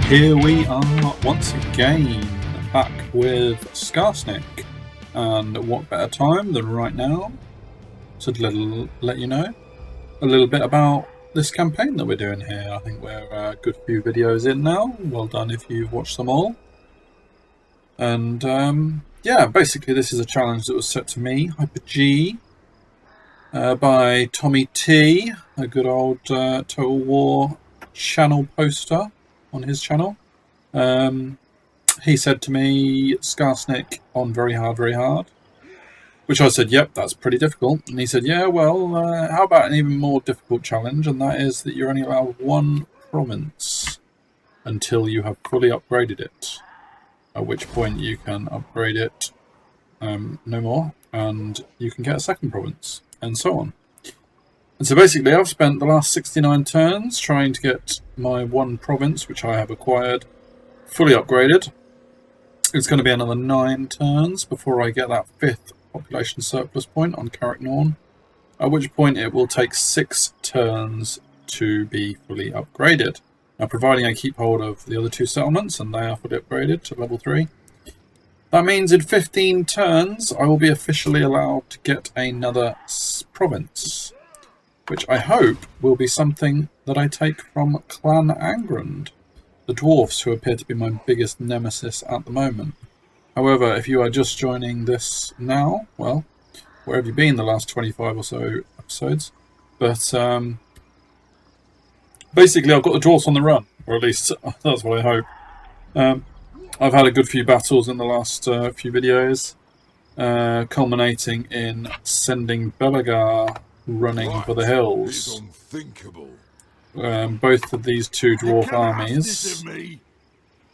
Here we are once again, back with Skarsnik, and what better time than right now to let you know a little bit about this campaign that we're doing here. I think we're a good few videos in now. Well done if you've watched them all. And yeah, basically this is a challenge that was set to me, Hyper G, by Tommy T, a good old Total War channel poster on his channel. He said to me, Skarsnik on very hard, which I said, yep, that's pretty difficult. And he said, yeah, well, how about an even more difficult challenge, and that is that you're only allowed one province until you have fully upgraded it, at which point you can upgrade it no more, and you can get a second province, and so on. And so basically I've spent the last 69 turns trying to get my one province, which I have acquired, fully upgraded. It's going to be another 9 turns before I get that 5th population surplus point on Carricknorn, at which point it will take 6 turns to be fully upgraded. Now, providing I keep hold of the other 2 settlements and they are fully upgraded to level 3, that means in 15 turns I will be officially allowed to get another province, which I hope will be something that I take from Clan Angrand, the dwarfs who appear to be my biggest nemesis at the moment. However, if you are just joining this now, well, where have you been the last 25 or so episodes? But basically I've got the dwarfs on the run, or at least that's what I hope. I've had a good few battles in the last few videos, culminating in sending Belagar running for the hills. Both of these 2 dwarf armies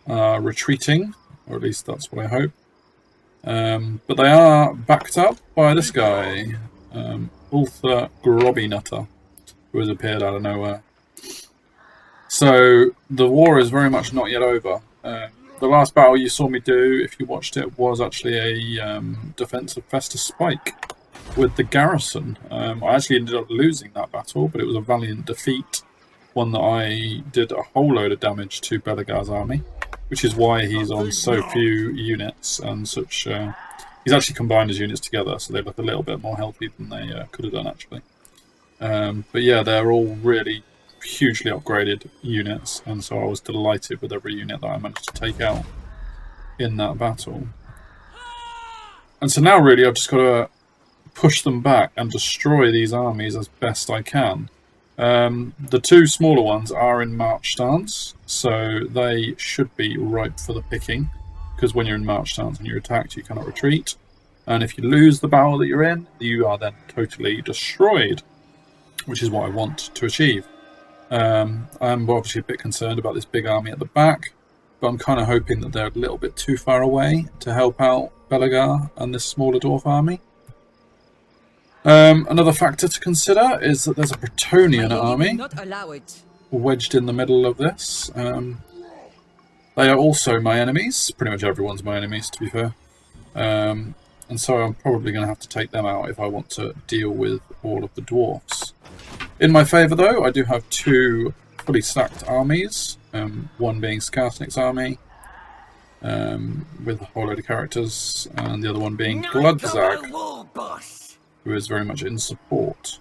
are retreating, or at least that's what I hope. But they are backed up by this guy, Ultha Grobbynutter, who has appeared out of nowhere. So the war is very much not yet over. The last battle you saw me do, if you watched it, was actually a defense of Festus Spike with the garrison. I actually ended up losing that battle, but it was a valiant defeat, one that I did a whole load of damage to Belagar's army, which is why he's on so few units and such. He's actually combined his units together, so they look a little bit more healthy than they could have done actually. But yeah, they're all really hugely upgraded units, and so I was delighted with every unit that I managed to take out in that battle. And so now really I've just got to push them back and destroy these armies as best I can. The 2 smaller ones are in march stance, so they should be ripe for the picking, because when you're in march stance and you're attacked, you cannot retreat. And if you lose the battle that you're in, you are then totally destroyed, which is what I want to achieve. I'm obviously a bit concerned about this big army at the back, but I'm kind of hoping that they're a little bit too far away to help out Belagar and this smaller dwarf army. Another factor to consider is that there's a Bretonnian army wedged in the middle of this. They are also my enemies. Pretty much everyone's my enemies, to be fair. And so I'm probably going to have to take them out if I want to deal with all of the dwarfs. In my favour, though, I do have 2 fully stacked armies. One being Skarsnik's army, with a whole load of characters, and the other one being Glugzag, who is very much in support.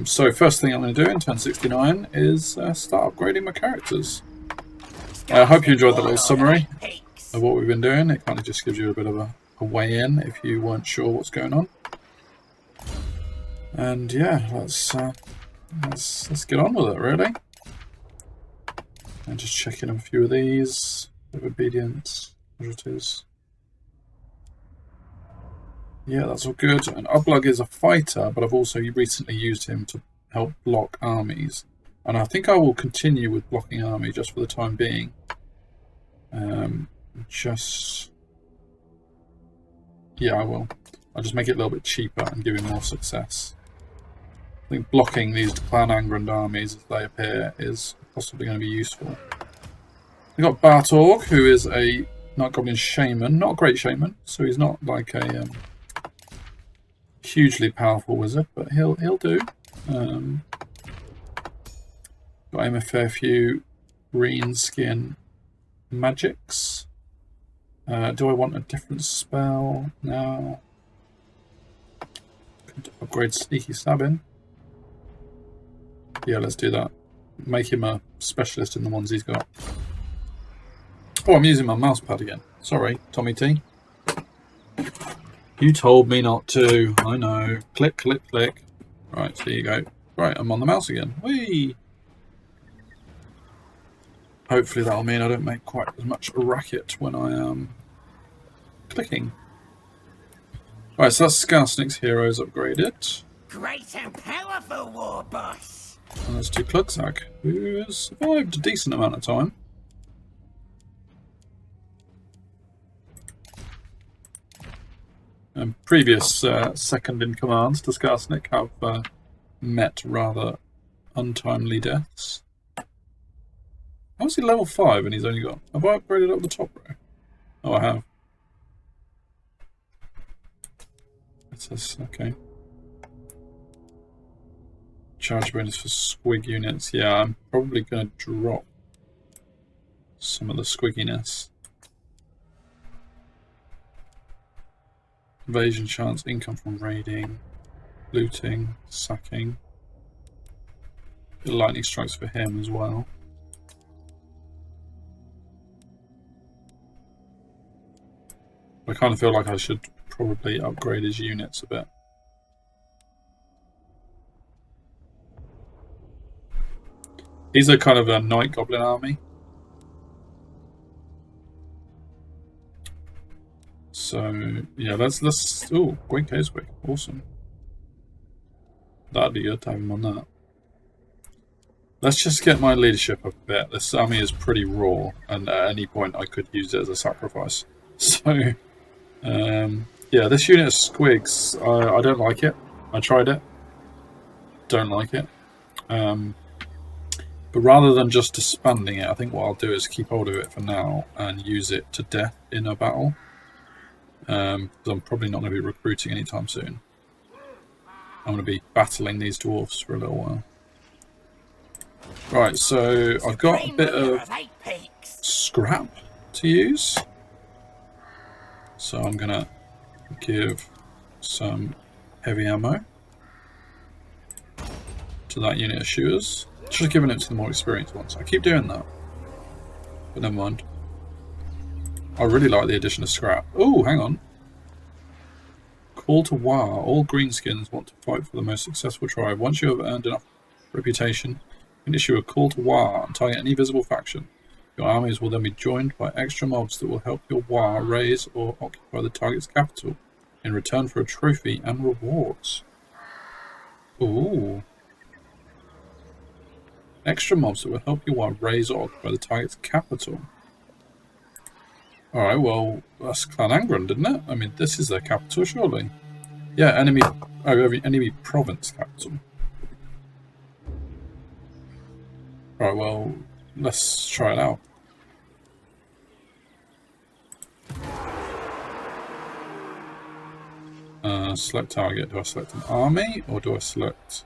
So first thing I'm going to do in turn 69 is start upgrading my characters. I hope you enjoyed that little summary of what we've been doing. It kind of just gives you a bit of a way in if you weren't sure what's going on. And yeah, let's get on with it, really. And just check in a few of these. Of obedience, casualties. Yeah, that's all good. And Ublug is a fighter, but I've also recently used him to help block armies. And I think I will continue with blocking army just for the time being. Yeah, I will. I'll just make it a little bit cheaper and give him more success. I think blocking these Clan Angrand armies as they appear is possibly going to be useful. We've got Bartorg, who is a Night Goblin Shaman. Not a great Shaman, so he's not like a hugely powerful wizard, but he'll do. Got him a fair few green skin magics. Do I want a different spell now? Could upgrade sneaky stabbing. Yeah, let's do that. Make him a specialist in the ones he's got. Oh, I'm using my mouse pad again. Sorry, Tommy T. You told me not to. I know. Click, click, click. Right, so there you go. Right, I'm on the mouse again. Whee! Hopefully that'll mean I don't make quite as much racket when I am clicking. Right, so that's Skarsnik's heroes upgraded. Great and powerful, war boss. And let's do Klugzag, who has survived a decent amount of time. And previous second-in-commands to Skarsnik have met rather untimely deaths. How is he level 5 and he's only got... Have I upgraded up the top row? Oh, I have. It says, okay. Charge bonus for squig units. Yeah, I'm probably going to drop some of the squigginess. Evasion chance, income from raiding, looting, sacking. Lightning strikes for him as well. I kind of feel like I should probably upgrade his units a bit. He's a kind of a Night Goblin army. So yeah, let's oh, Gwyn Casewick, awesome. That'd be good to have him on that. Let's just get my leadership up a bit. This army is pretty raw, and at any point I could use it as a sacrifice. So yeah, this unit of squigs, I don't like it. I tried it. Don't like it. But rather than just disbanding it, I think what I'll do is keep hold of it for now and use it to death in a battle. Because I'm probably not going to be recruiting anytime soon. I'm going to be battling these dwarfs for a little while. Right, so I've got a bit of scrap to use. So I'm going to give some heavy ammo to that unit of shooters. Should have given it to the more experienced ones. I keep doing that. But never mind. I really like the addition of scrap. Oh, hang on. Call to waaagh. All greenskins want to fight for the most successful tribe. Once you have earned enough reputation, you can issue a call to waaagh and target any visible faction. Your armies will then be joined by extra mobs that will help your waaagh raise or occupy the target's capital in return for a trophy and rewards. Ooh. Extra mobs that will help your waaagh raise or occupy the target's capital. Alright, well, that's Clan Angron, didn't it? I mean, this is their capital, surely. Yeah, enemy province capital. Alright, well, let's try it out. Select target. Do I select an army, or do I select...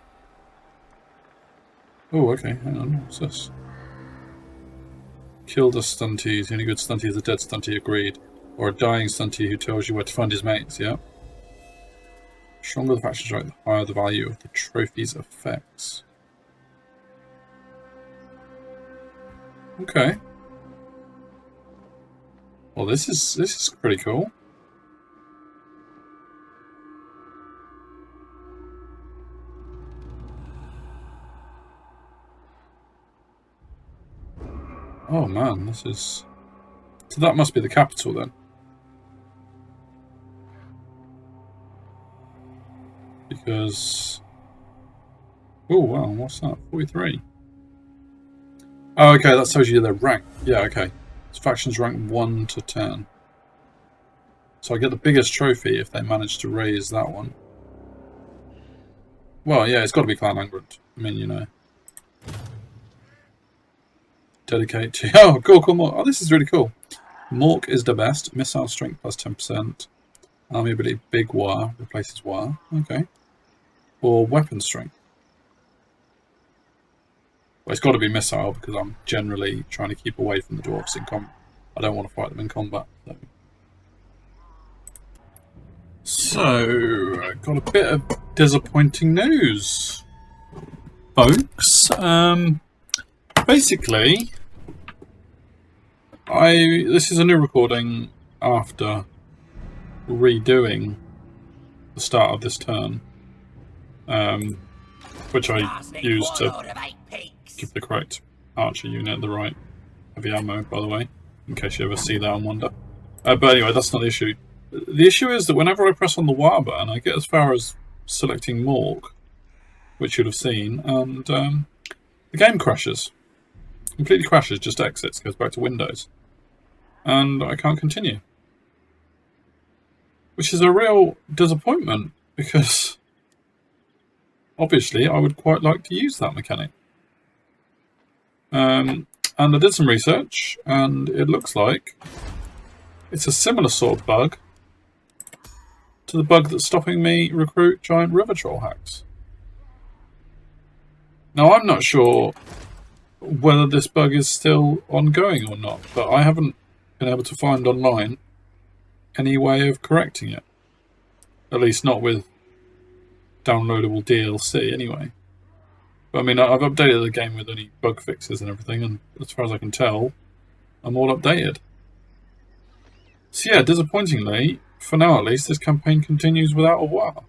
Oh, okay, hang on, what's this? Kill the stunties. The only good stunty is a dead stunty, agreed. Or a dying stunty who tells you where to find his mates, yeah? The stronger the faction strike, the higher the value of the trophy's effects. Okay. Well, this is pretty cool. Oh man, this is... So that must be the capital then. Because... Oh wow, what's that? 43. Oh okay, that tells you their rank. Yeah, okay. So factions rank 1 to 10. So I get the biggest trophy if they manage to raise that one. Well, yeah, it's got to be Clan Angron. I mean, you know. Dedicate to... Oh, cool, cool, Mork. Oh, this is really cool. Mork is the best. Missile strength plus 10%. Army ability big waaagh replaces waaagh. Okay. Or weapon strength. Well, it's got to be missile because I'm generally trying to keep away from the dwarves in combat. I don't want to fight them in combat. So, got a bit of disappointing news, folks. Basically, this is a new recording after redoing the start of this turn, which I used to give the correct archer unit the right heavy ammo, by the way, in case you ever see that and wonder. But anyway, that's not the issue. The issue is that whenever I press on the waaagh button, I get as far as selecting Morg, which you'd have seen, and the game crashes. Completely crashes, just exits, goes back to Windows. And I can't continue. Which is a real disappointment, because obviously I would quite like to use that mechanic. And I did some research, and it looks like it's a similar sort of bug to the bug that's stopping me recruit giant river troll hacks. Now, I'm not sure whether this bug is still ongoing or not, but I haven't been able to find online any way of correcting it. At least not with downloadable DLC, anyway. But I mean, I've updated the game with any bug fixes and everything, and as far as I can tell, I'm all updated. So yeah, disappointingly, for now at least, this campaign continues without a waaagh.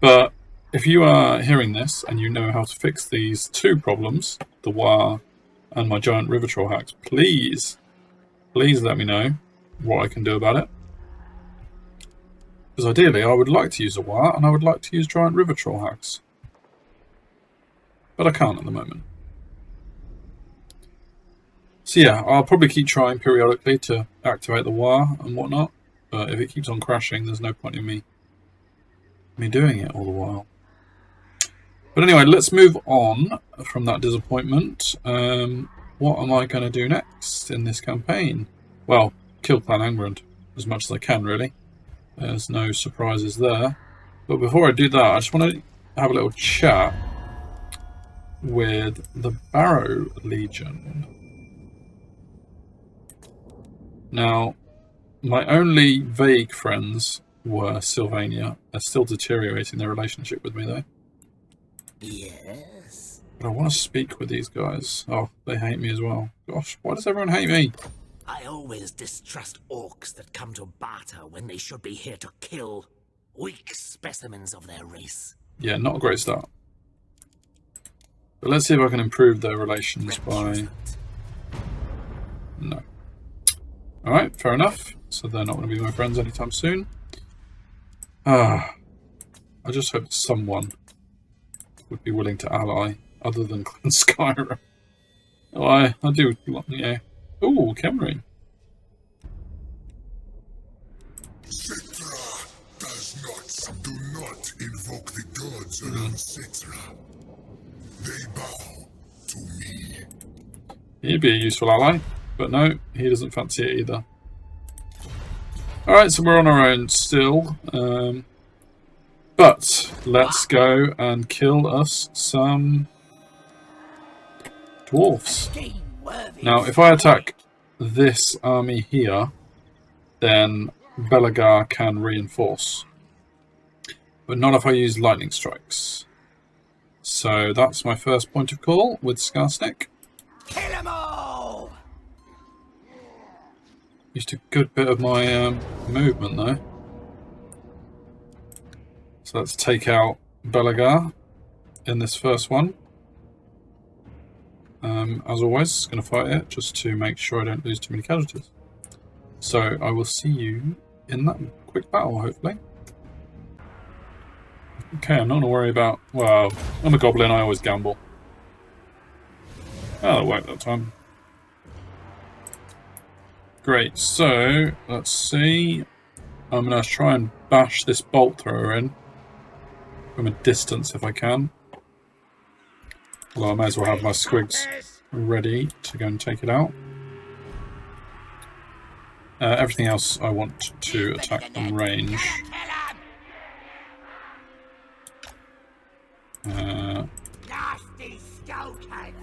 But if you are hearing this and you know how to fix these two problems, the waaagh and my giant river troll hacks, please let me know what I can do about it. Because ideally, I would like to use a waaagh and I would like to use giant river troll hacks. But I can't at the moment. So yeah, I'll probably keep trying periodically to activate the waaagh and whatnot. But if it keeps on crashing, there's no point in me doing it all the while. But anyway, let's move on from that disappointment. What am I going to do next in this campaign? Well, kill Clan Angrand as much as I can, really. There's no surprises there. But before I do that, I just want to have a little chat with the Barrow Legion. Now, my only vague friends were Sylvania. They're still deteriorating their relationship with me, though. Yes. But I want to speak with these guys. Oh, they hate me as well. Gosh, why does everyone hate me? I always distrust orcs that come to barter when they should be here to kill weak specimens of their race. Yeah, not a great start. But let's see if I can improve their relations by... No. Alright, fair enough. So they're not going to be my friends anytime soon. I just hope someone would be willing to ally other than Clan Skyrim. Oh, I do, yeah. Ooh, Khemri. Citra do not invoke the gods around Citra. They bow to me. He'd be a useful ally, but no, he doesn't fancy it either. Alright, so we're on our own still. But let's go and kill us some dwarfs. Now, if I attack this army here, then Belagar can reinforce. But not if I use lightning strikes. So that's my first point of call with Skarsnik. Kill 'em all! Used a good bit of my movement though. So let's take out Belagar in this first one. As always, going to fight it just to make sure I don't lose too many casualties. So I will see you in that quick battle, hopefully. Okay, I'm not going to worry about... Well, I'm a goblin, I always gamble. Oh, that worked that time. Great, so let's see. I'm going to try and bash this bolt thrower in from a distance if I can. Well, I may as well have my squigs ready to go and take it out. Everything else I want to attack from range. Nasty skulkers!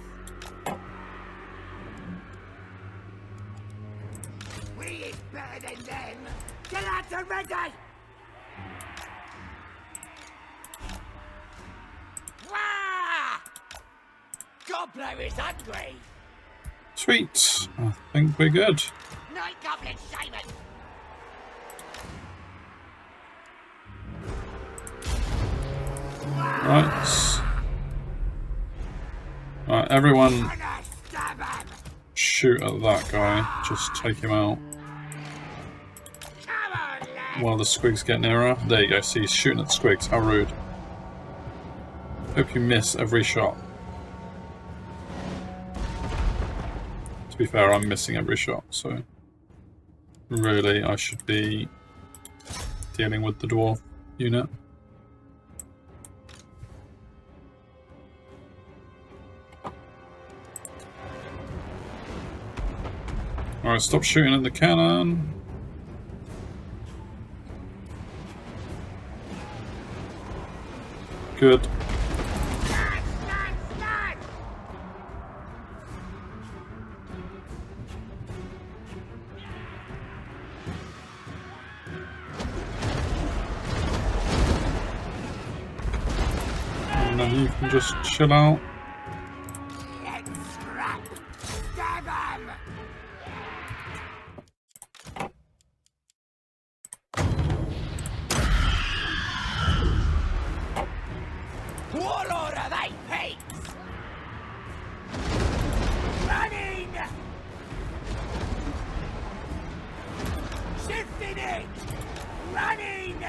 better than them. Get out to ready! Wah! Gobbler is hungry. Sweet. I think we're good. Night Goblin Shaman. Right. Right, everyone Gonna stab him. shoot at that guy. Just take him out. Come on, lad. While the squigs get nearer. There you go. See, he's shooting at the squigs. How rude. Hope you miss every shot. To be fair, I'm missing every shot, so really I should be dealing with the dwarf unit. Alright, stop shooting at the cannon. Good. And then you can just chill out. Let's scrap. Stab him. Warlord of 8 pigs! Running! Shifting it! Running!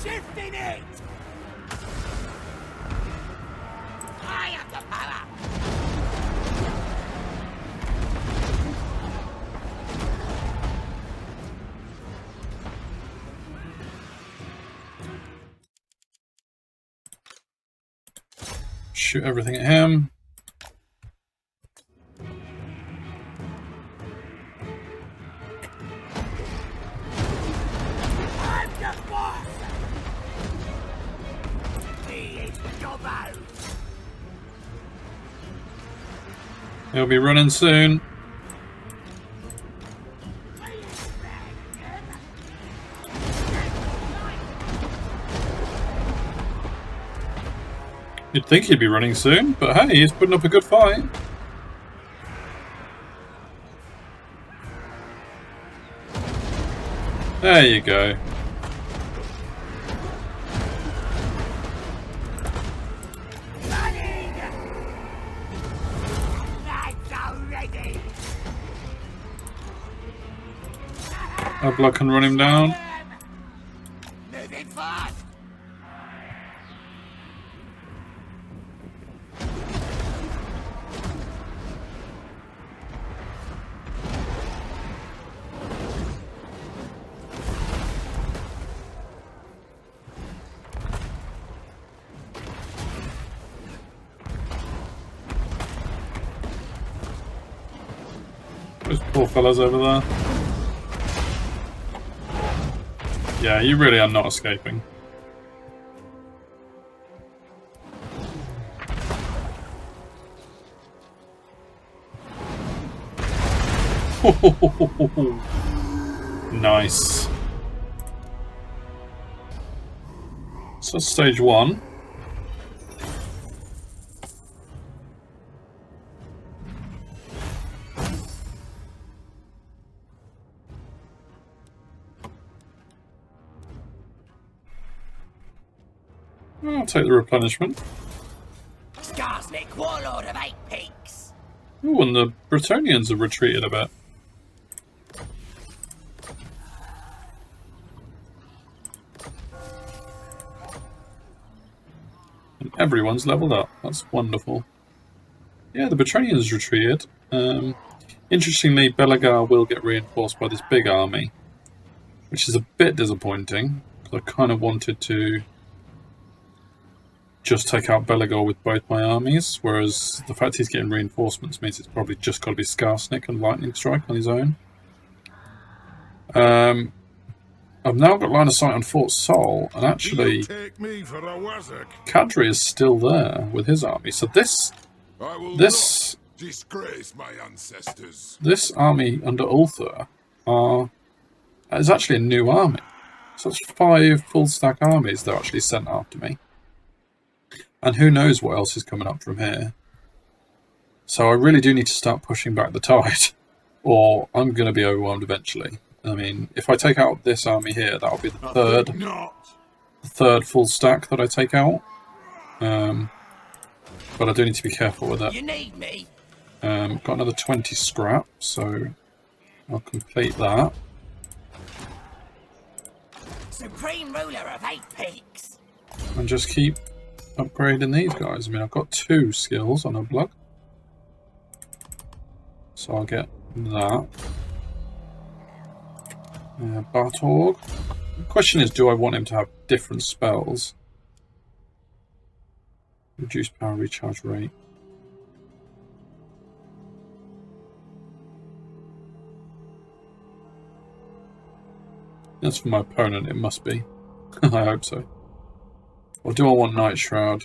Shifting it! I have the power! Shoot everything at him. I'm the boss! He is Gobbo! He'll be running soon. You'd think he'd be running soon, but hey, he's putting up a good fight. There you go. Running! Lads already! Our blood can run him down. Moving fast! Those poor fellas over there. Yeah, you really are not escaping. Nice. So that's stage 1. I'll take the replenishment. Skarsnik, warlord of 8 peaks! Ooh, and the Bretonnians have retreated a bit. And everyone's leveled up. That's wonderful. Yeah, the Bretonnians retreated. Interestingly, Belagar will get reinforced by this big army, which is a bit disappointing, because I kind of wanted to just take out Belagar with both my armies, whereas the fact he's getting reinforcements means it's probably just got to be Skarsnik and Lightning Strike on his own. I've now got line of sight on Fort Sol, and actually Take me for a wazzock. Kadri is still there with his army. So this I will This- not disgrace my ancestors. army under Ulthur are... It's actually a new army. So that's 5 full stack armies that are actually sent after me. And who knows what else is coming up from here. So I really do need to start pushing back the tide, or I'm going to be overwhelmed eventually. I mean, if I take out this army here, that'll be the third full stack that I take out. But I do need to be careful with it. You need me. Got another 20 scrap, so I'll complete that. Supreme ruler of 8 peaks. And just keep upgrading these guys. I mean, I've got 2 skills on a block. So I'll get that. Bartorg. The question is, do I want him to have different spells? Reduce power recharge rate. That's for my opponent, it must be. I hope so. Or do I want Night Shroud?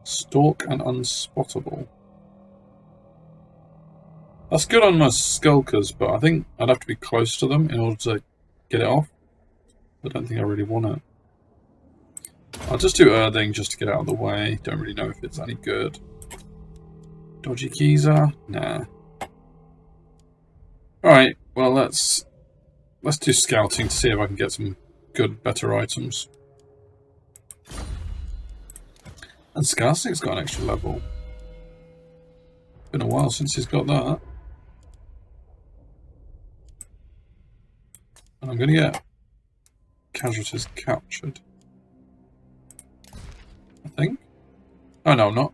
Stalk and Unspottable. That's good on my Skulkers, but I think I'd have to be close to them in order to get it off. I don't think I really want it. I'll just do Earthing just to get out of the way. Don't really know if it's any good. Dodgy Keezer? Nah. Alright, well let's do scouting to see if I can get some good, better items. And Skarsnik's got an extra level. Been a while since he's got that. And I'm going to get casualties captured. I think. Oh no, I'm not.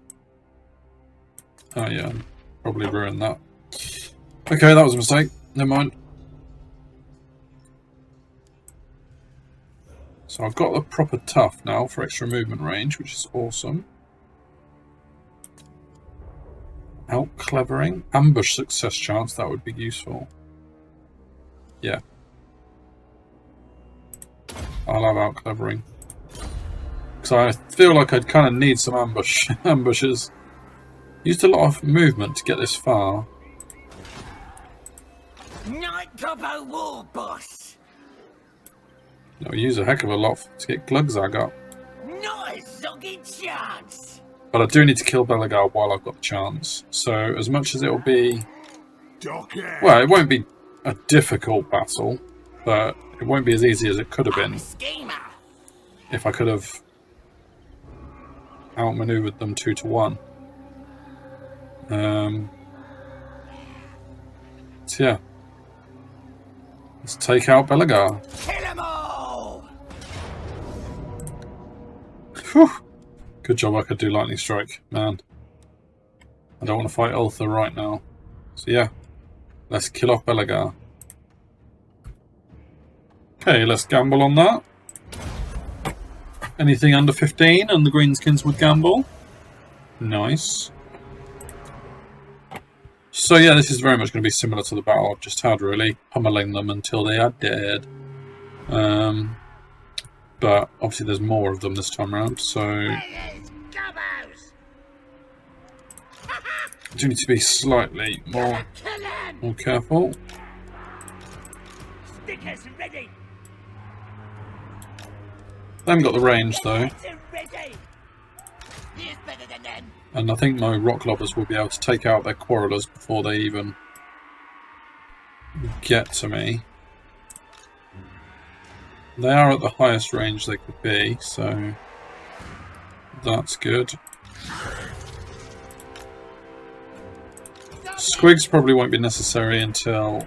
Oh yeah, probably ruined that. Okay, that was a mistake. Never mind. So I've got the proper tough now for extra movement range, which is awesome. Out clevering. Ambush success chance, that would be useful. Yeah. I'll have out clevering. Because I feel like I'd kind of need some ambushes. Used a lot of movement to get this far. Night Gobbo War Boss. I'll use a heck of a lot to get Glugzag up. Not a soggy chance. But I do need to kill Belegar while I've got the chance. So as much as it'll be... Well, it won't be a difficult battle, but it won't be as easy as it could have been if I could have outmaneuvered them 2 to 1. So yeah. Let's take out Belegar. Kill 'em all! Whew. Good job I could do Lightning Strike, man. I don't want to fight Ultha right now. So yeah, let's kill off Belegar. Okay, let's gamble on that. Anything under 15 and the Greenskins would gamble. Nice. So yeah, this is very much going to be similar to the battle I've just had, really. Pummeling them until they are dead. But obviously there's more of them this time around, so... I do need to be slightly more careful. Stickers ready. They haven't got the range though. Here's better than them. And I think my rock lobbers will be able to take out their quarrelers before they even get to me. They are at the highest range they could be, so that's good. Squigs probably won't be necessary until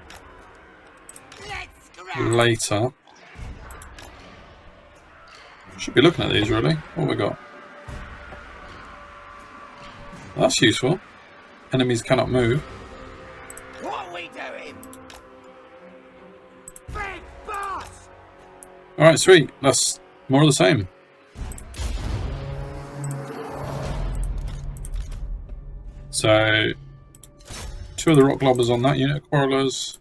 later. Should be looking at these really. What have we got? That's useful. Enemies cannot move. What are we doing? Big boss! Alright, sweet. That's more of the same. So, 2 of the rock lobbers on that unit of quarrelers.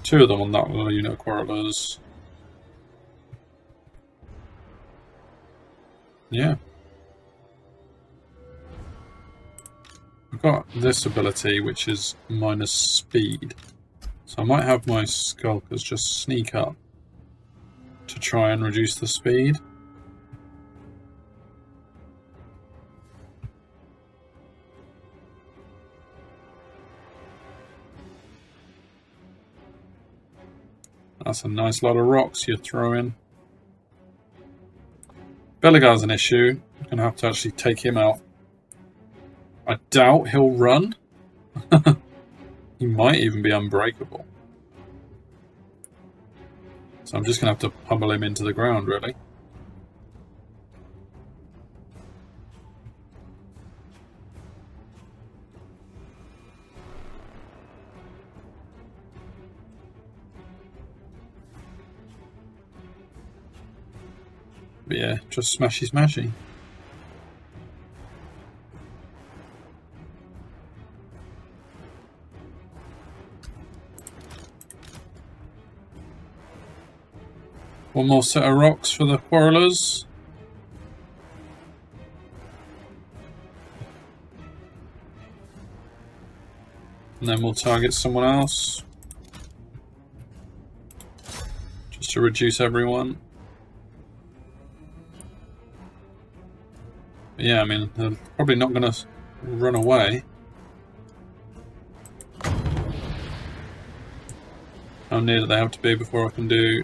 2 of them on that little unit of quarrelers. Yeah. I've got this ability, which is minus speed. So I might have my skulkers just sneak up to try and reduce the speed. That's a nice lot of rocks you're throwing. Belagar's an issue. I'm going to have to actually take him out. I doubt he'll run. He might even be unbreakable. So I'm just going to have to pummel him into the ground, really. But yeah, just smashy smashy. One more set of rocks for the quarrelers. And then we'll target someone else. Just to reduce everyone. But yeah, I mean, they're probably not going to run away. How near do they have to be before I can do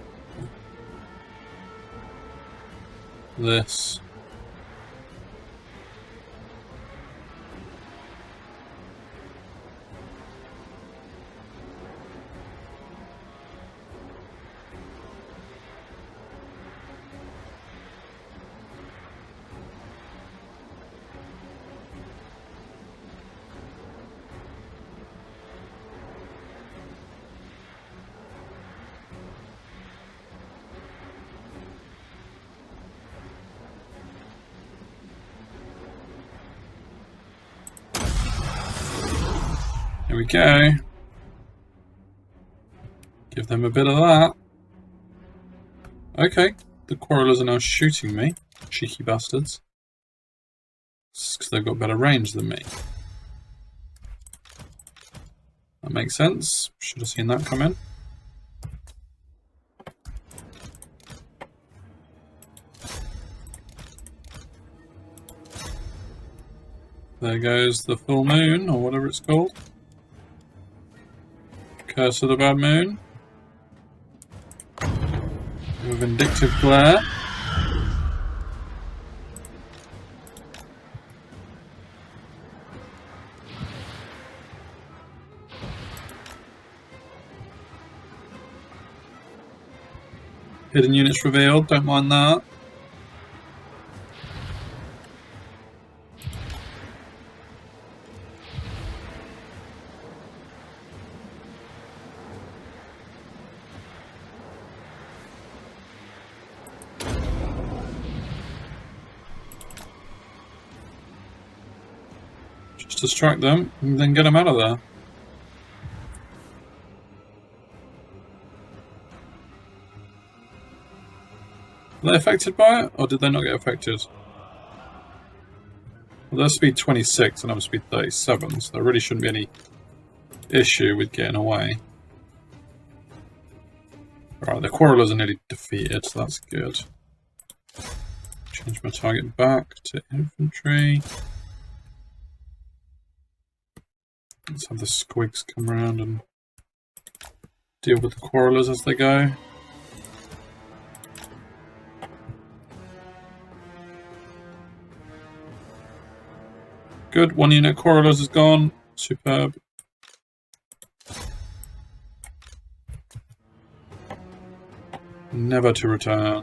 this? Here we go. Give them a bit of that. Okay, the quarrelers are now shooting me. Cheeky bastards. It's because they've got better range than me. That makes sense. Should have seen that come in. There goes the full moon, or whatever it's called. Curse of the Bad Moon. A vindictive glare. Hidden units revealed, don't mind that. Distract them and then get them out of there. Were they affected by it, or did they not get affected? Well, they're speed 26 and I'm speed 37, so there really shouldn't be any issue with getting away. Right, the quarrelers are nearly defeated, so that's good. Change my target back to infantry. Let's have the squigs come around and deal with the quarrelers as they go. Good, one unit quarrelers is gone. Superb. Never to return.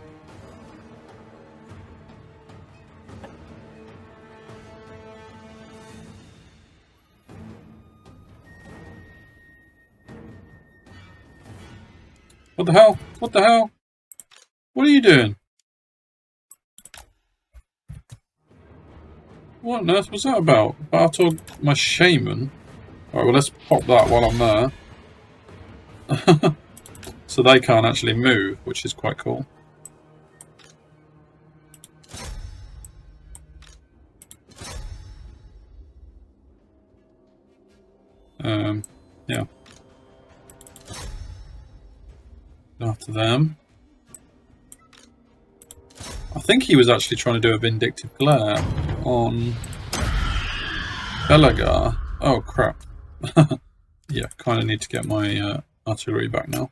What the hell? What the hell? What are you doing? What on earth was that about? Battled my shaman? Alright, well let's pop that while I'm there. So they can't actually move, which is quite cool. Yeah. After them. I think he was actually trying to do a vindictive glare on Belagar. Oh crap. Yeah, kind of need to get my artillery back now.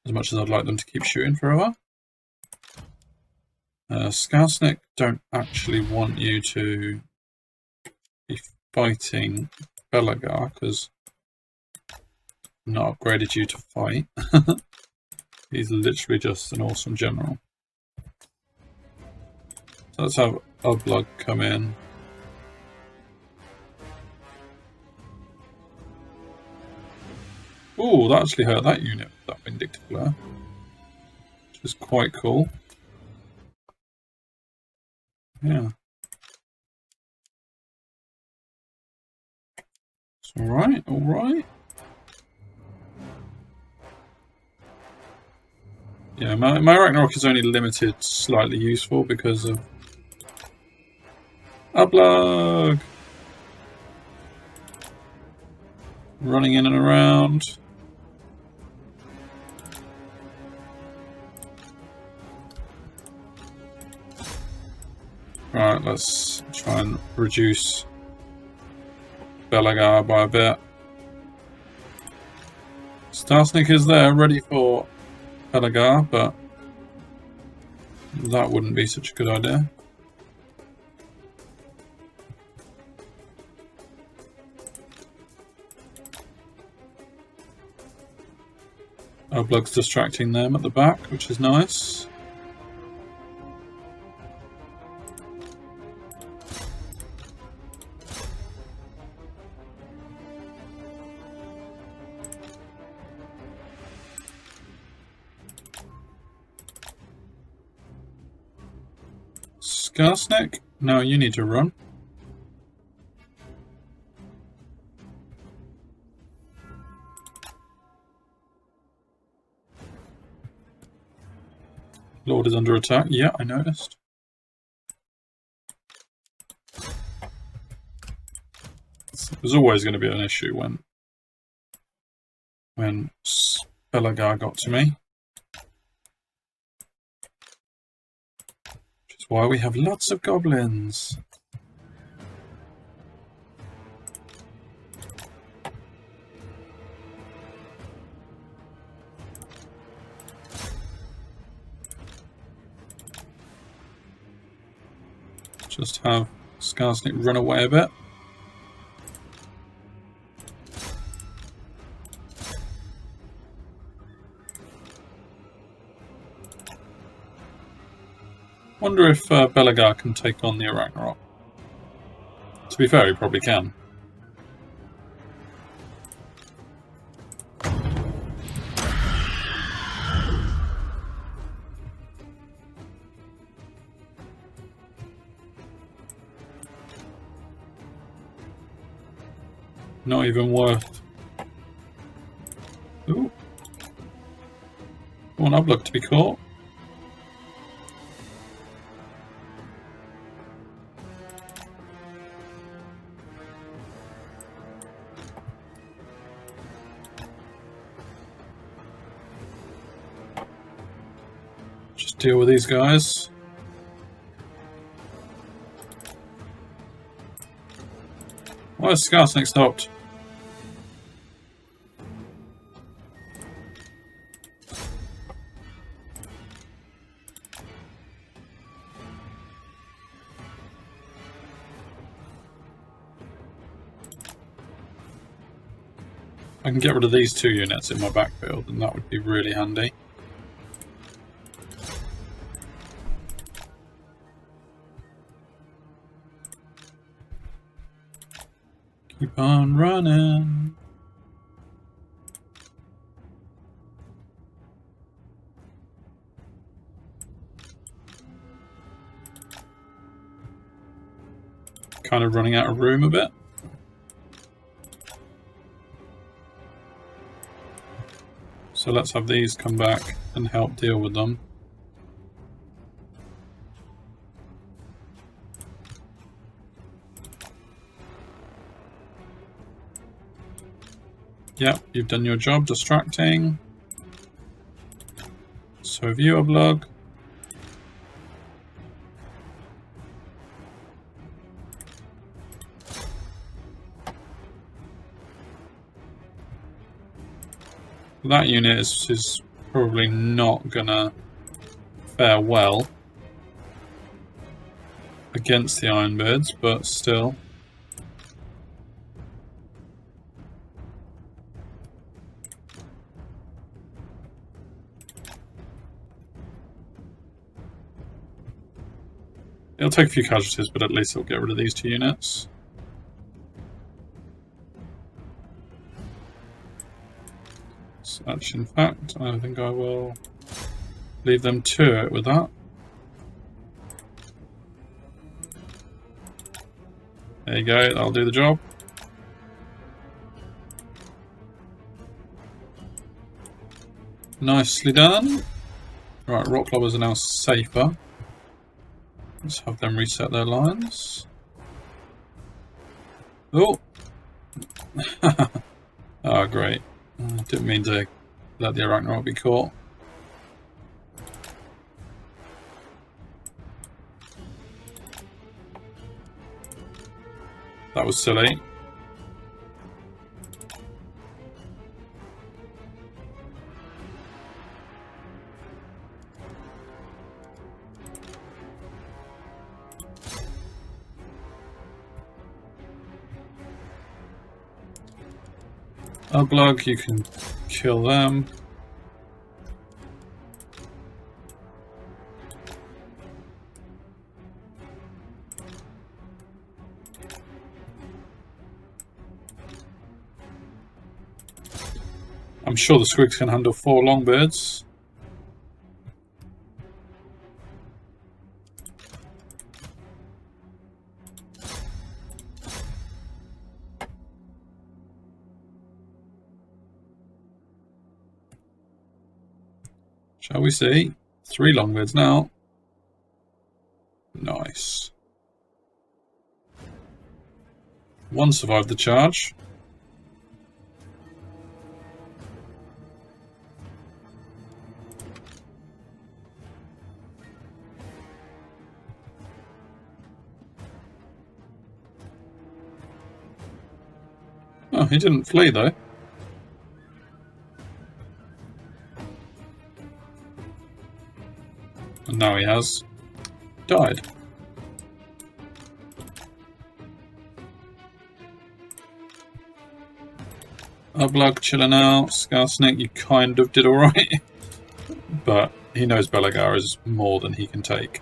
As much as I'd like them to keep shooting forever. Skarsnik, don't actually want you to be fighting Belagar because I'm not upgraded you to fight. He's literally just an awesome general. So let's have Oblug come in. Ooh, that actually hurt that unit with that vindictive glare. Which is quite cool. Yeah. It's alright, alright. Yeah, my Ragnarok is only limited, slightly useful because of Oblug! Running in and around. Right, let's try and reduce Belagar by a bit. Skarsnik is there, ready for Belagar, but that wouldn't be such a good idea. Oblug's distracting them at the back, which is nice. Skarsnik? No, you need to run. Lord is under attack. Yeah, I noticed. There's always going to be an issue when Belagar got to me. Which is why we have lots of goblins. Just have Skarsnik run away a bit. Wonder if Belagar can take on the Ragnarok. To be fair, he probably can. Not even worth. Ooh. Come on, Oblug to be caught. Just deal with these guys. Why is Skarsnik stopped? I can get rid of these two units in my backfield, and that would be really handy. Keep on running. Kind of running out of room a bit. So let's have these come back and help deal with them. Yep, you've done your job distracting. So have you, Oblog. That unit is probably not gonna fare well against the Ironbirds, but still. It'll take a few casualties, but at least it'll get rid of these 2 units. Such, in fact, I think I will leave them to it with that. There you go, that'll do the job. Nicely done. Right, rock lobbers are now safer. Let's have them reset their lines. Oh! Oh, great. Didn't mean to let the Arachnarok be caught. That was silly. Ublug, you can kill them. I'm sure the Squigs can handle 4 Longbirds. Shall we see? 3 Longbirds now. Nice. 1 survived the charge. Oh, he didn't flee though. And now he has died. Ublug chilling out. Skarsnik, you kind of did alright. But he knows Belagar is more than he can take.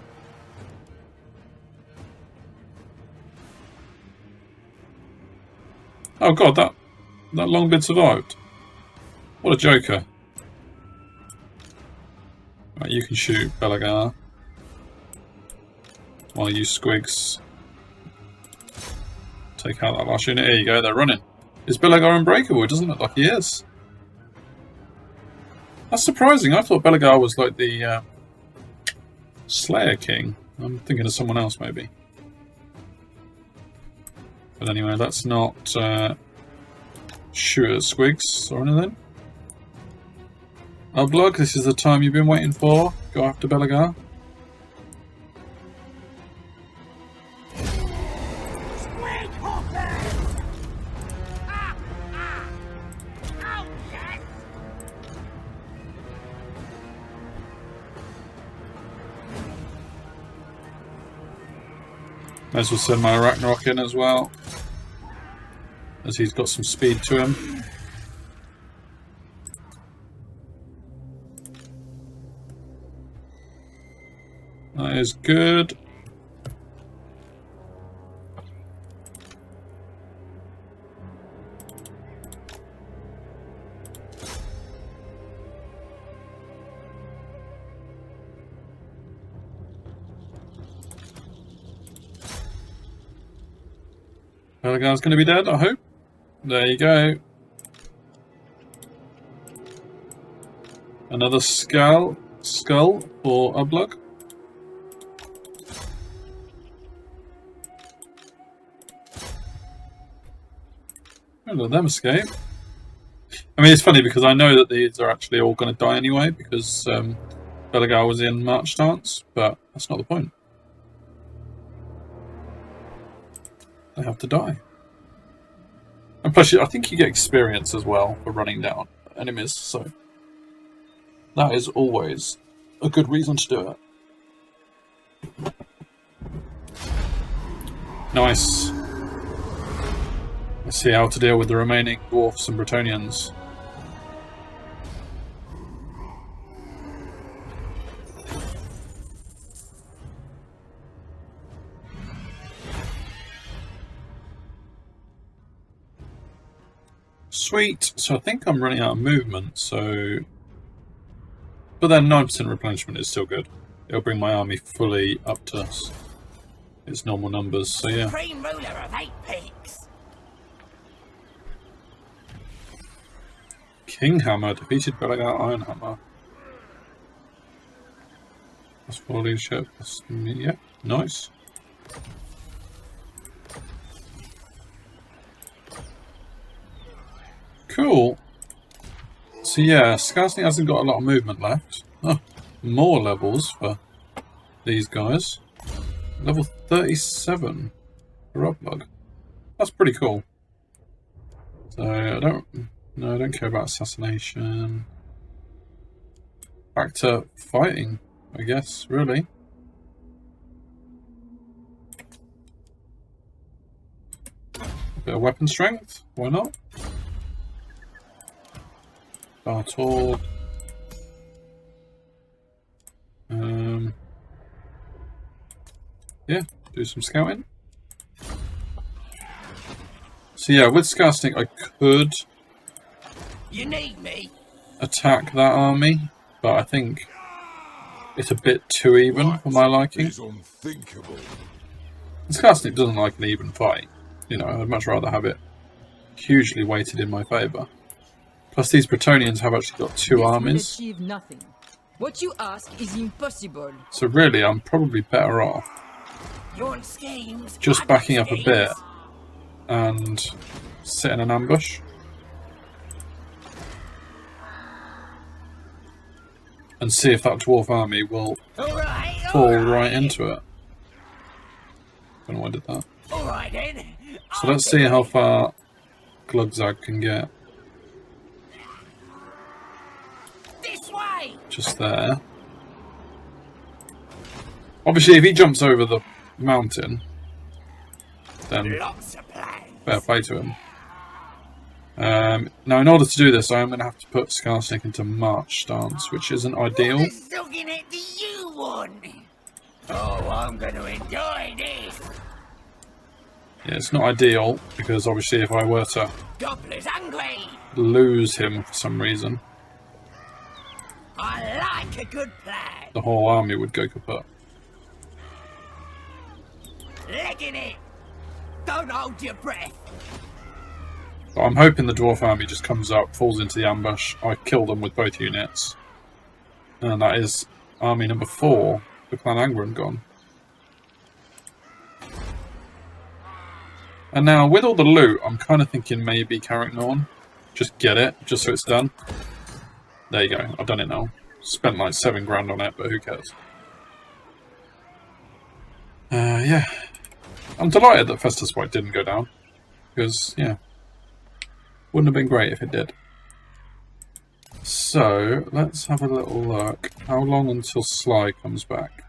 Oh god, that Longbird survived. What a joker. Right, you can shoot Belagar. While you Squigs take out that last unit. There you go, they're running. Is Belagar unbreakable? It doesn't look like he is. That's surprising. I thought Belagar was like the Slayer King. I'm thinking of someone else maybe. But anyway, let's not shoot at Squigs or anything. Ublug, this is the time you've been waiting for. Go after Belagar. May as well send my Arachnarok in as well, as he's got some speed to him. That is good. Belagar's going to be dead, I hope. There you go. Another skull for Ublug. Don't let them escape. I mean, it's funny because I know that these are actually all going to die anyway because Belagar was in March stance, but that's not the point. They have to die. And plus, I think you get experience as well for running down enemies, so that is always a good reason to do it. Nice. Let's see how to deal with the remaining dwarfs and Bretonnians. Sweet. So I think I'm running out of movement, so... But then 9% replenishment is still good. It'll bring my army fully up to its normal numbers, so yeah. Supreme ruler of 8 peaks. Kinghammer defeated Belagar Ironhammer. That's 4 leadership. That's, yeah, nice. Cool. So yeah, Skarsnik hasn't got a lot of movement left. Oh, more levels for these guys. Level 37 for Rublug. That's pretty cool. So I don't care about assassination. Back to fighting, I guess, really. A bit of weapon strength, why not? Bartol. Yeah, do some scouting. So yeah, with Skarsnik I could attack that army, but I think it's a bit too even for my liking. Skarsnik doesn't like an even fight. You know, I'd much rather have it hugely weighted in my favour. Plus these Bretonnians have actually got 2 armies. Achieve nothing. What you ask is impossible. So really I'm probably better off just backing up a bit and sit in an ambush. And see if that dwarf army will fall right into it. Don't know why I did that. So let's see how far Glugzag can get. Just there. Obviously, if he jumps over the mountain, then fair play to him. Now, in order to do this, I am going to have to put Skarsnik into March stance, which isn't ideal. Oh, I'm going to enjoy this. Yeah, it's not ideal because obviously, if I were to lose him for some reason, I like a good plan. the whole army would go kaput. Legging it. Don't hold your breath. But I'm hoping the dwarf army just comes up, falls into the ambush. I kill them with both units, and that is army number 4 with Clan Angren gone. And now with all the loot, I'm kind of thinking maybe Carricknorn. Just get it, just so it's done. There you go, I've done it now. Spent like 7 grand on it, but who cares? Yeah. I'm delighted that Festus White didn't go down. Because, yeah. Wouldn't have been great if it did. So, let's have a little look. How long until Sly comes back?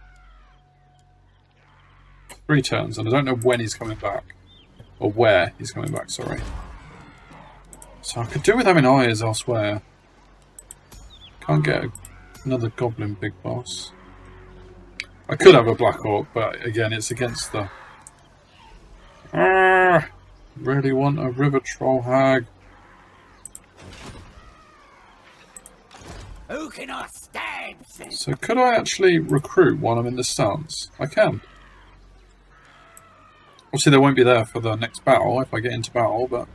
3 turns, and I don't know when he's coming back. Or where he's coming back, sorry. So I could do with having eyes elsewhere. Can't get another goblin big boss. I could have a Black Orc, but again, it's against the... Really want a River Troll Hag. Who can I stab? So could I actually recruit while I'm in this stance? I can. Obviously they won't be there for the next battle if I get into battle, but...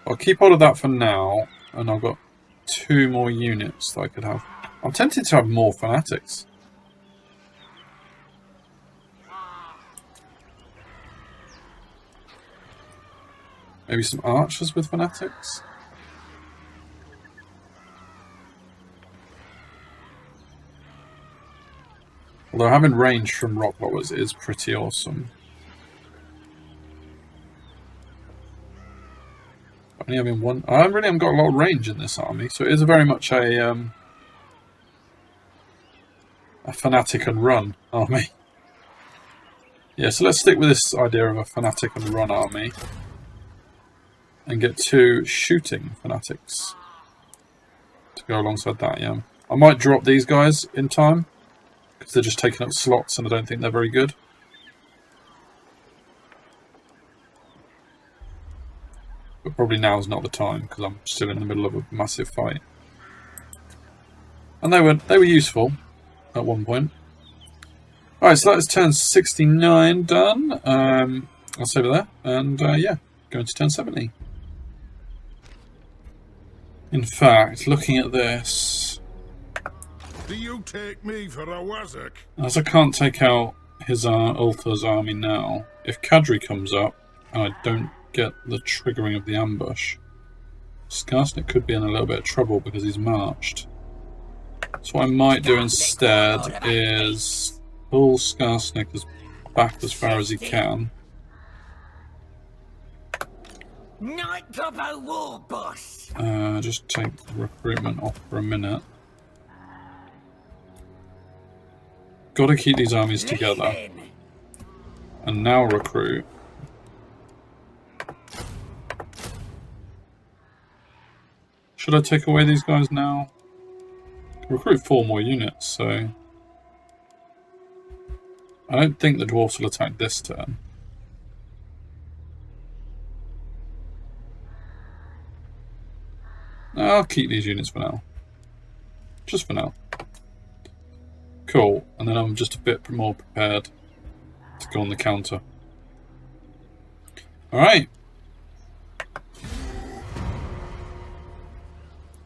I'll keep hold of that for now, and I've got 2 more units that I could have. I'm tempted to have more fanatics. Maybe some archers with fanatics? Although having range from rock blowers is pretty awesome. Only having one... I really haven't got a lot of range in this army, so it is very much a fanatic and run army. Yeah, so let's stick with this idea of a fanatic and run army. And get 2 shooting fanatics to go alongside that, yeah. I might drop these guys in time, because they're just taking up slots and I don't think they're very good. But probably now's not the time, because I'm still in the middle of a massive fight. And they were useful at one point. Alright, so that's turn 69 done. I'll save it there, and yeah, go into turn 70. In fact, looking at this... Do you take me for a wazzock? As I can't take out his Ultha's army now, if Kadri comes up and I don't get the triggering of the ambush, Skarsnik could be in a little bit of trouble because he's marched. So what I might do instead is pull Skarsnik back as far as he can. Night Gobbo War Boss! Just take recruitment off for a minute. Gotta keep these armies together. And now recruit. Should I take away these guys now? Recruit 4 more units, so... I don't think the dwarves will attack this turn. I'll keep these units for now. Just for now. Cool, and then I'm just a bit more prepared to go on the counter. Alright.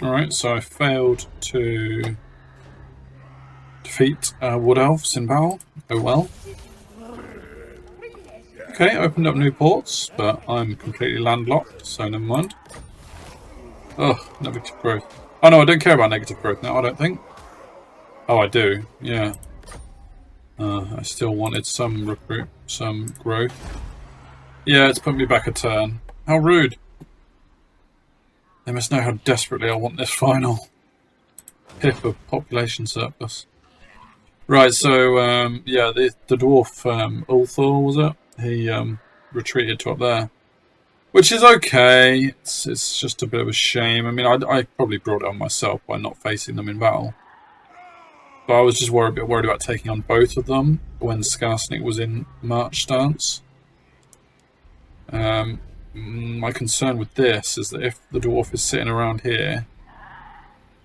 Alright, so I failed to defeat Wood Elves in battle. Oh well. Okay, opened up new ports, but I'm completely landlocked, so never mind. Oh, negative growth. Oh no, I don't care about negative growth now, I don't think. Oh, I do, yeah. I still wanted some growth. Yeah, it's put me back a turn. How rude. They must know how desperately I want this final pip of population surplus. Right, so, yeah, the dwarf, Ulthor, was it? He retreated to up there. Which is okay. It's just a bit of a shame. I mean, I probably brought it on myself by not facing them in battle. But I was just a bit worried about taking on both of them when Skarsnik was in march stance. My concern with this is that if the dwarf is sitting around here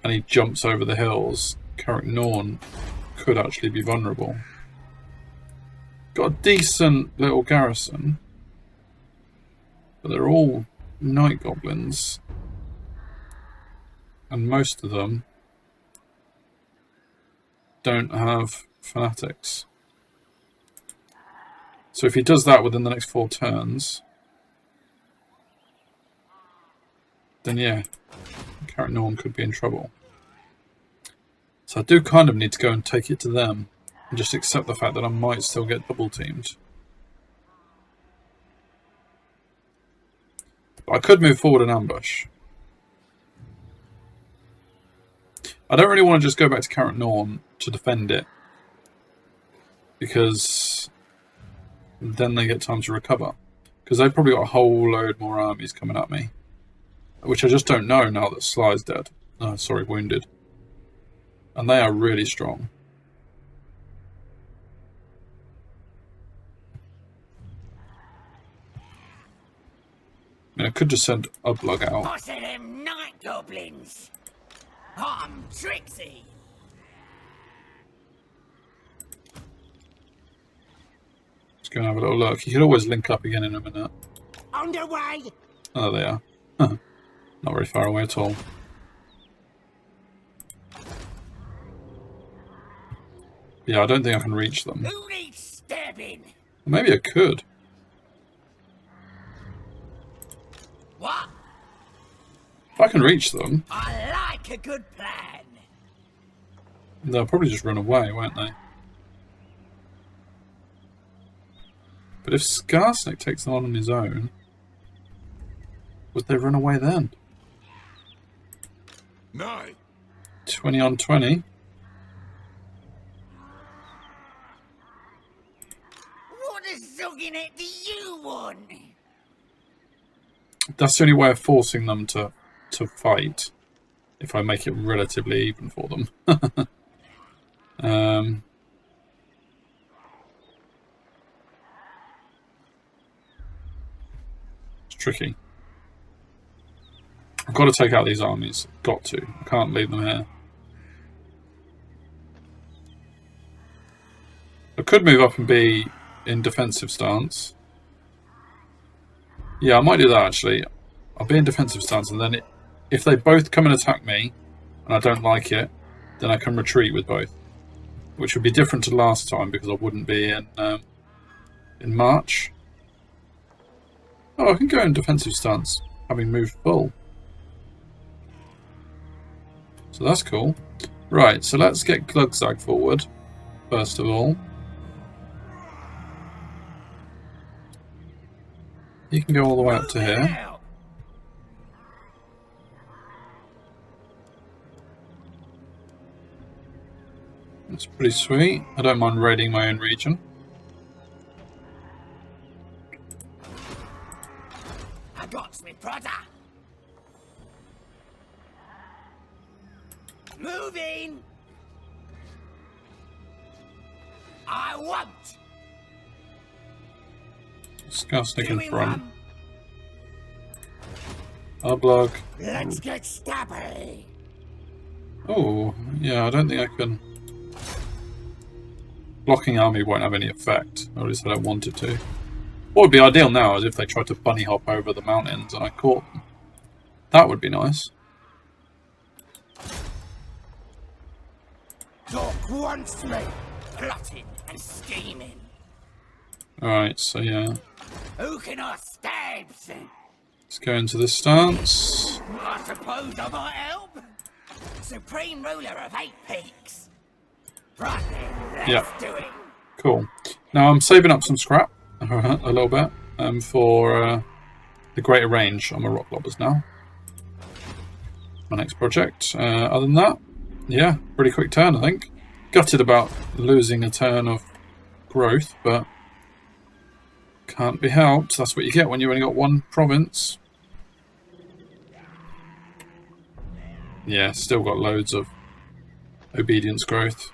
and he jumps over the hills, Carrick Norn could actually be vulnerable. Got a decent little garrison, but they're all night goblins, and most of them don't have fanatics. So if he does that within the next 4 turns, then yeah, Carrick Norn could be in trouble. So I do kind of need to go and take it to them and just accept the fact that I might still get double teamed. But I could move forward and ambush. I don't really want to just go back to Carrick Norn to defend it, because then they get time to recover. Because they've probably got a whole load more armies coming at me, which I just don't know now that Sly's dead. Sorry, wounded. And they are really strong. I mean, I could just send Ublug out. Boss of them night goblins! I'm Trixie! Let's go and have a little look. You could always link up again in a minute. Underway! Oh, there they are. Not very far away at all. Yeah, I don't think I can reach them. Who needs stabbing? Maybe I could. What? If I can reach them, I like a good plan. they'll probably just run away, won't they? But if Skarsnik takes them on his own, would they run away then? No. 20 on 20. What a zogging it do you want? That's the only way of forcing them to fight. If I make it relatively even for them. It's tricky. I've got to take out these armies. Got to. I can't leave them here. I could move up and be in defensive stance. Yeah, I might do that actually. I'll be in defensive stance, and then if they both come and attack me, and I don't like it, then I can retreat with both. Which would be different to last time because I wouldn't be in March. Oh, I can go in defensive stance, having moved full. So that's cool. Right, so let's get Glugzag forward, first of all. You can go all the way up to here. That's pretty sweet. I don't mind raiding my own region. I got me brother. Moving. I won't. Skarsnik in Doing front. one. Ublog. Let's get stabby. Oh, yeah, I don't think I can... Blocking army won't have any effect, or at least I don't want it to. What would be ideal now is if they tried to bunny hop over the mountains and I caught them. That would be nice. Talk wants me. Plotting and scheming. Alright, so yeah. Who can I stab? Let's go into this stance. I suppose I might help. Supreme ruler of 8 peaks. Right then, let's do it. Cool. Now I'm saving up some scrap, a little bit, for the greater range on my rock lobbers now. My next project. Other than that, yeah, pretty quick turn I think. Gutted about losing a turn of growth, but can't be helped. That's what you get when you've only got one province. Yeah, still got loads of obedience growth.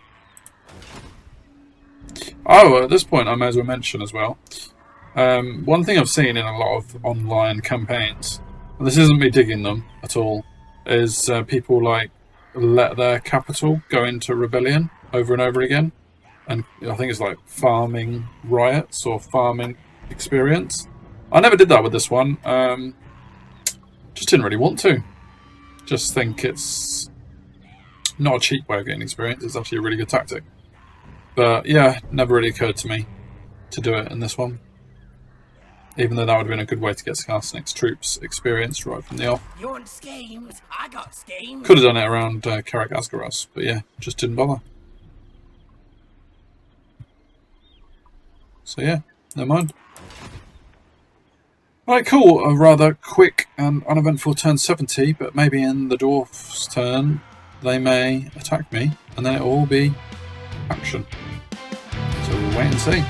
Oh, at this point I may as well mention as well. One thing I've seen in a lot of online campaigns, and this isn't me digging them at all, is people like let their capital go into rebellion over and over again. And I think it's like farming riots or farming experience. I never did that with this one. Just didn't really want to. Just think it's not a cheap way of getting experience. It's actually a really good tactic. But yeah, never really occurred to me to do it in this one. Even though that would have been a good way to get Skarsnik's troops experienced right from the off. You want schemes? I got schemes. Could have done it around Karak Asgaras, but yeah, just didn't bother. So yeah, never mind. Right, cool. A rather quick and uneventful turn 70, but maybe in the dwarf's turn they may attack me, and then it will all be action. So we'll wait and see.